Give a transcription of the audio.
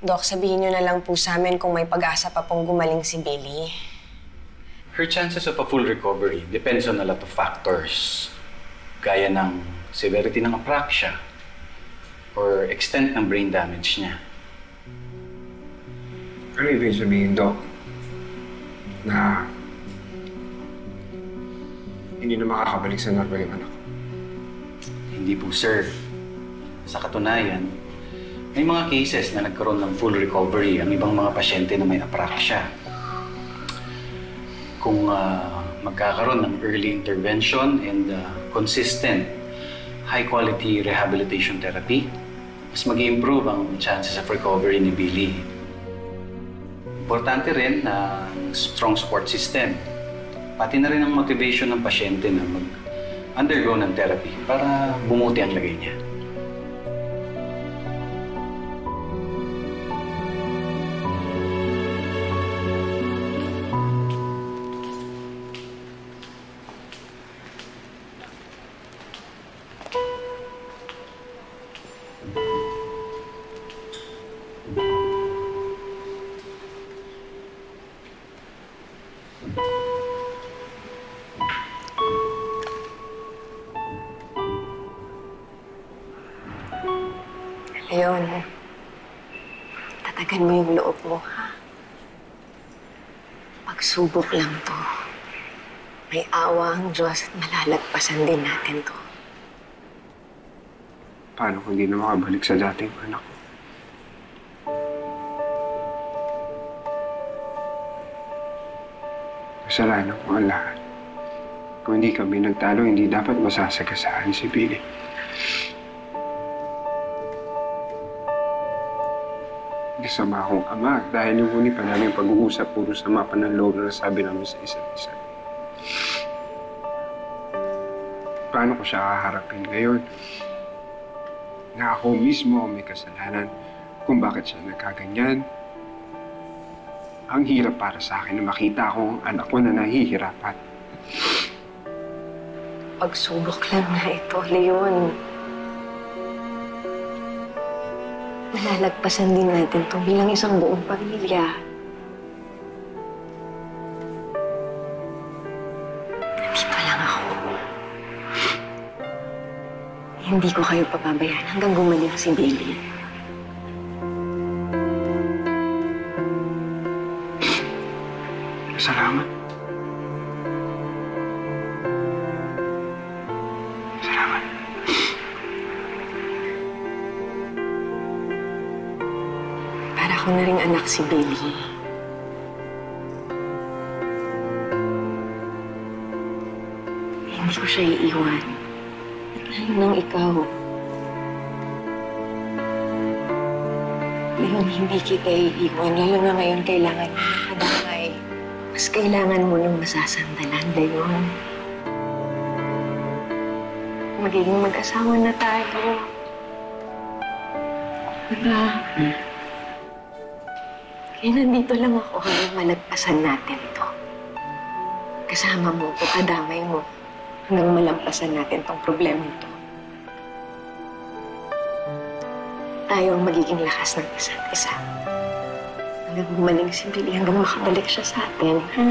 Dok, sabihin niyo na lang po sa amin kung may pag-asa pa pong gumaling si Billy. Her chances of a full recovery depends on a lot of factors. Gaya ng severity ng apraxia or extent ng brain damage niya. Ano ibig sabihin, Doc? Na hindi na makakabalik sa normal yung anak ko? Hindi po, sir. Sa katunayan, may mga cases na nagkaroon ng full recovery ang ibang mga pasyente na may apraxia. Kung magkakaroon ng early intervention and consistent, high-quality rehabilitation therapy, mas mag-i-improve ang chances of recovery ni Billy. Importante rin na strong support system. Pati na rin ang motivation ng pasyente na mag-undergo ng therapy para bumuti ang lagay niya. Leon, tatagan mo yung loob mo, ha? Pagsubok lang to. May awa ang Diyos at malalagpasan din natin to. Paano kung hindi na makabalik sa dating anak ko? Kasalanan ko ang lahat. Kung hindi kami nagtalo, hindi dapat masasagasaan si Billy. Kasama akong ama dahil yung huni pa namin pag-uusap, puro sama pa ng loob na nasabi namin sa isa't isa. Paano ko siya haharapin ngayon? Na ako mismo may kasalanan kung bakit siya nagkaganyan. Ang hirap para sa akin na makita ko ang anak ko na nahihirapan. Pagsubok lang na ito, Leon. Malalagpasan din natin ito bilang isang buong pamilya. Nandito lang ako. Hindi ko kayo papabayaan hanggang gumaling si Billy. Salamat. Salamat. Para ko na ring anak si Billy. Hindi ko siya iiwan. At lalo nang ikaw. Leon, hindi kita iiwan. Lalo na ngayon kailangan mo ng kadangay. Mas kailangan mo ng masasandalan, Leon. Magiging mag-asawa na tayo. Diba? Kaya nandito lang ako hanggang malagpasan natin ito. Kasama mo ko, kadamay mo, hanggang malampasan natin tong problema ito. Tayo ang magiging lakas ng isa't isa. Hanggang gumaling si Billy, hanggang makabalik siya sa atin, ha?